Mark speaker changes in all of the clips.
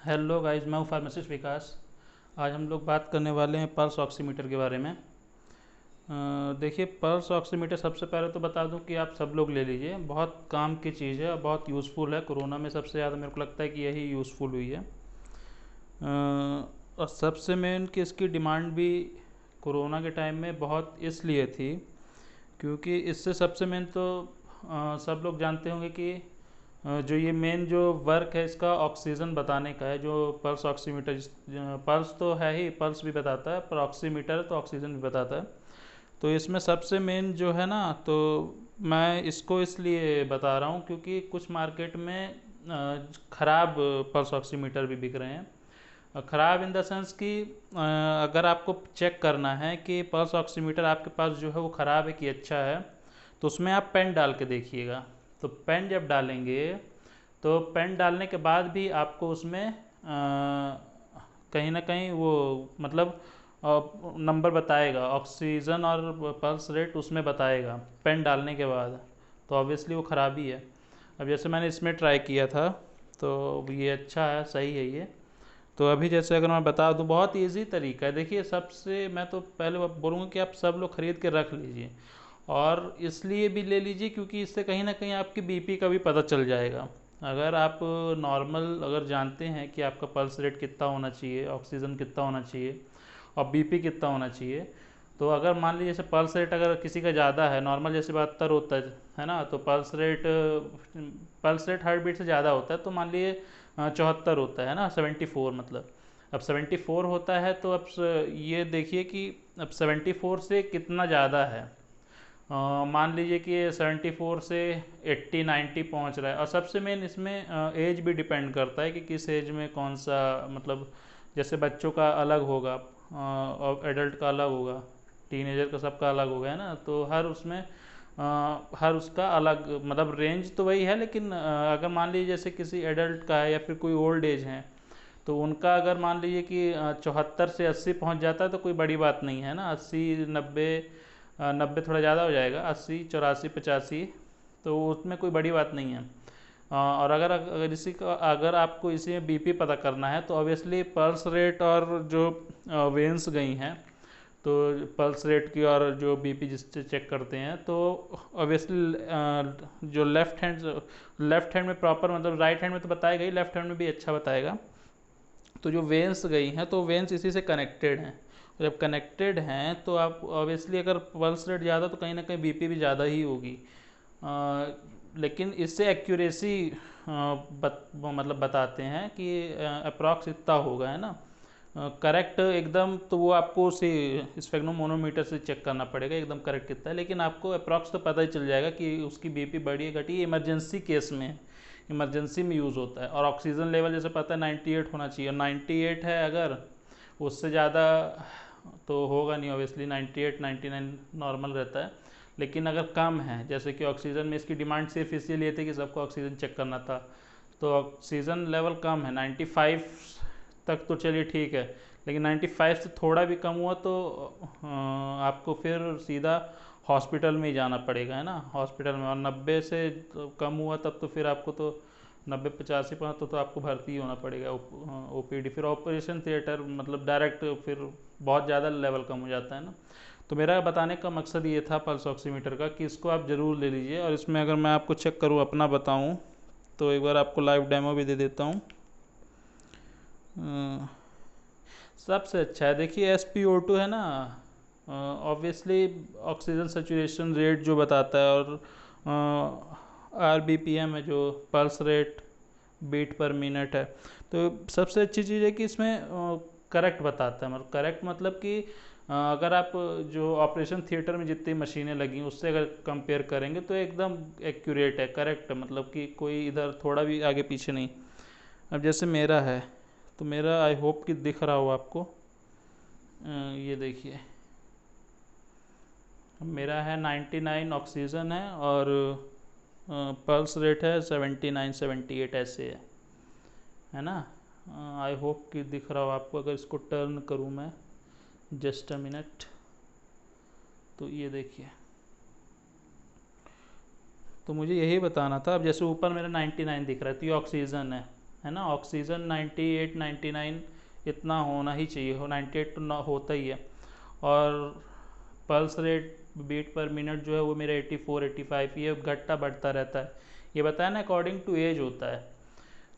Speaker 1: Hello guys, मैं हूँ pharmacist विकास। आज हम लोग बात करने वाले हैं पल्स ऑक्सीमीटर के बारे में। देखिए, पल्स ऑक्सीमीटर सबसे पहले तो बता दूं कि आप सब लोग ले लीजिए। बहुत काम की चीज़ है और बहुत यूज़फुल है। कोरोना में सबसे ज़्यादा मेरे को लगता है कि यही यूज़फुल हुई है। और सबसे मेन कि इसकी डिमांड भी कोरोना के टाइम में बहुत इसलिए थी क्योंकि इससे सबसे मेन तो सब लोग जानते होंगे कि जो ये मेन जो वर्क है इसका ऑक्सीजन बताने का है। जो पल्स ऑक्सीमीटर, पल्स तो है ही, पल्स भी बताता है, पर ऑक्सीमीटर तो ऑक्सीजन भी बताता है। तो इसमें सबसे मेन जो है ना, तो मैं इसको इसलिए बता रहा हूँ क्योंकि कुछ मार्केट में ख़राब पल्स ऑक्सीमीटर भी बिक रहे हैं। ख़राब इन द सेंस कि अगर आपको चेक करना है कि पल्स ऑक्सीमीटर आपके पास जो है वो ख़राब है कि अच्छा है, तो उसमें आप पेन डाल के देखिएगा। तो पेन जब डालेंगे तो पेन डालने के बाद भी आपको उसमें कहीं ना कहीं वो मतलब नंबर बताएगा, ऑक्सीजन और पल्स रेट उसमें बताएगा पेन डालने के बाद। तो ऑब्वियसली वो ख़राबी है। अब जैसे मैंने इसमें ट्राई किया था तो ये अच्छा है, सही है ये। तो अभी जैसे अगर मैं बता दूं, बहुत इजी तरीका है। देखिए, सबसे मैं तो पहले बोलूँगा कि आप सब लोग ख़रीद के रख लीजिए, और इसलिए भी ले लीजिए क्योंकि इससे कहीं ना कहीं आपकी बीपी का भी पता चल जाएगा। अगर आप नॉर्मल अगर जानते हैं कि आपका पल्स रेट कितना होना चाहिए, ऑक्सीजन कितना होना चाहिए और बीपी कितना होना चाहिए, तो अगर मान लीजिए जैसे पल्स रेट अगर किसी का ज़्यादा है, नॉर्मल जैसे 72 होता है ना, तो पल्स रेट हार्ट बीट से ज़्यादा होता है, तो मान लीजिए 74 होता है ना, 74 मतलब। अब 74 होता है तो अब ये देखिए कि अब 74 से कितना ज़्यादा है। मान लीजिए कि 74 से 80-90 पहुंच रहा है। और सबसे मेन इसमें एज भी डिपेंड करता है कि किस एज में कौन सा, मतलब जैसे बच्चों का अलग होगा और एडल्ट का अलग होगा, टीनेजर का सबका अलग होगा, है ना। तो हर उसमें हर उसका अलग मतलब रेंज तो वही है, लेकिन अगर मान लीजिए जैसे किसी एडल्ट का है या फिर कोई ओल्ड एज है, तो उनका अगर मान लीजिए कि 74 से 80 पहुंच जाता है तो कोई बड़ी बात नहीं है ना। 80-90, 90 थोड़ा ज़्यादा हो जाएगा, 80, 84, 85, तो उसमें कोई बड़ी बात नहीं है। और अगर अगर इसी का अगर आपको इसी में बीपी पता करना है तो ऑब्वियसली पल्स रेट और जो वेन्स गई हैं, तो पल्स रेट की और जो बीपी जिससे चेक करते हैं, तो ऑब्वियसली जो लेफ्ट हैंड में प्रॉपर, मतलब राइट हैंड में तो बताएगा ही, लेफ्ट हैंड में भी अच्छा बताएगा। तो जो वेन्स गई हैं तो वेन्स इसी से कनेक्टेड हैं। जब कनेक्टेड हैं तो आप ऑब्वियसली अगर पल्स रेट ज़्यादा तो कहीं ना कहीं बीपी भी ज़्यादा ही होगी। लेकिन इससे एक्यूरेसी मतलब बताते हैं कि अप्रॉक्स इतना होगा, है ना। करेक्ट एकदम तो वो आपको उसी स्पेग्नोमोनोमीटर से चेक करना पड़ेगा एकदम करेक्ट कितना है, लेकिन आपको अप्रॉक्स तो पता ही चल जाएगा कि उसकी बीपी बढ़ी है घटी। इमरजेंसी केस में, इमरजेंसी में यूज़ होता है। और ऑक्सीजन लेवल जैसे पता है 98 होना चाहिए, और 98 है अगर, उससे ज़्यादा तो होगा नहीं ऑब्वियसली। 98 99 नॉर्मल रहता है। लेकिन अगर कम है, जैसे कि ऑक्सीजन में इसकी डिमांड सिर्फ इसीलिए थी कि सबको ऑक्सीजन चेक करना था, तो ऑक्सीजन लेवल कम है 95 तक तो चलिए ठीक है, लेकिन 95 से थोड़ा भी कम हुआ तो आपको फिर सीधा हॉस्पिटल में ही जाना पड़ेगा, है ना, हॉस्पिटल में। और 90 से कम हुआ तब तो फिर आपको तो 90-85 पर तो आपको भर्ती ही होना पड़ेगा ओपीडी, फिर ऑपरेशन थिएटर, मतलब डायरेक्ट फिर बहुत ज़्यादा लेवल कम हो जाता है ना। तो मेरा बताने का मकसद ये था पल्स ऑक्सीमीटर का कि इसको आप ज़रूर ले लीजिए। और इसमें अगर मैं आपको चेक करूँ, अपना बताऊँ, तो एक बार आपको लाइव डेमो भी दे देता हूँ। सबसे अच्छा है, देखिए SpO2 है ना, ऑब्वियसली ऑक्सीजन सेचुरेशन रेट जो बताता है, और RBPM है जो pulse rate beat per minute है। तो सबसे अच्छी चीज़ है कि इसमें करेक्ट बताता है। मतलब करेक्ट मतलब कि अगर आप जो ऑपरेशन थिएटर में जितनी मशीनें लगी उससे अगर कंपेयर करेंगे तो एकदम एक्यूरेट है, करेक्ट, मतलब कि कोई इधर थोड़ा भी आगे पीछे नहीं। अब जैसे मेरा है, तो मेरा आई होप कि दिख रहा हो आपको। ये देखिए, मेरा है 99 ऑक्सीजन है, और पल्स रेट है 79-78 ऐसे है ना। आई होप कि दिख रहा हो आपको। अगर इसको टर्न करूँ मैं, जस्ट अ मिनट, तो ये देखिए, तो मुझे यही बताना था। अब जैसे ऊपर मेरा 99 दिख रहा है तो ये ऑक्सीजन है है ना। ऑक्सीजन 98 99 इतना होना ही चाहिए, हो 98 तो ना होता ही है। और pulse rate beat per minute जो है वो मेरा 84 85 ये घटता बढ़ता रहता है। ये बताया ना अकॉर्डिंग टू एज होता है।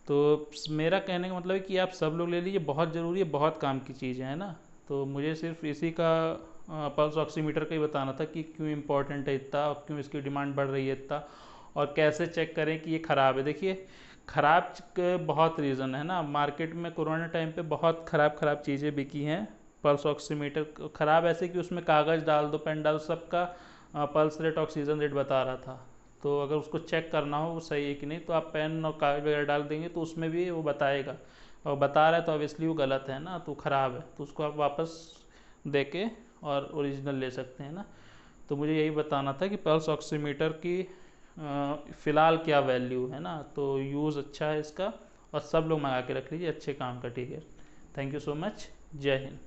Speaker 1: तो मेरा कहने का मतलब है कि आप सब लोग ले लीजिए, बहुत ज़रूरी है, बहुत काम की चीज़ है ना। तो मुझे सिर्फ इसी का पल्स ऑक्सीमीटर का ही बताना था कि क्यों इम्पोर्टेंट है इतना, और क्यों इसकी डिमांड बढ़ रही है इतना, और कैसे चेक करें कि ये ख़राब है। देखिए ख़राब के बहुत रीज़न है ना, मार्केट में कोरोना टाइम पे बहुत ख़राब चीज़ें बिकी हैं। पल्स ऑक्सीमीटर ख़राब ऐसे कि उसमें कागज़ डाल दो, पेन डाल दो, सबका पल्स रेट ऑक्सीजन रेट बता रहा था। तो अगर उसको चेक करना हो वो सही है कि नहीं, तो आप पेन और कागज वगैरह डाल देंगे तो उसमें भी वो बताएगा, और बता रहा है तो ऑब्वियसली वो गलत है ना, तो ख़राब है, तो उसको आप वापस दे के और ओरिजिनल ले सकते हैं ना। तो मुझे यही बताना था कि पल्स ऑक्सीमीटर की फ़िलहाल क्या वैल्यू है ना। तो यूज़ अच्छा है इसका, और सब लोग मंगा के रख लीजिए, अच्छे काम का। ठीक है, थैंक यू सो मच, जय हिंद।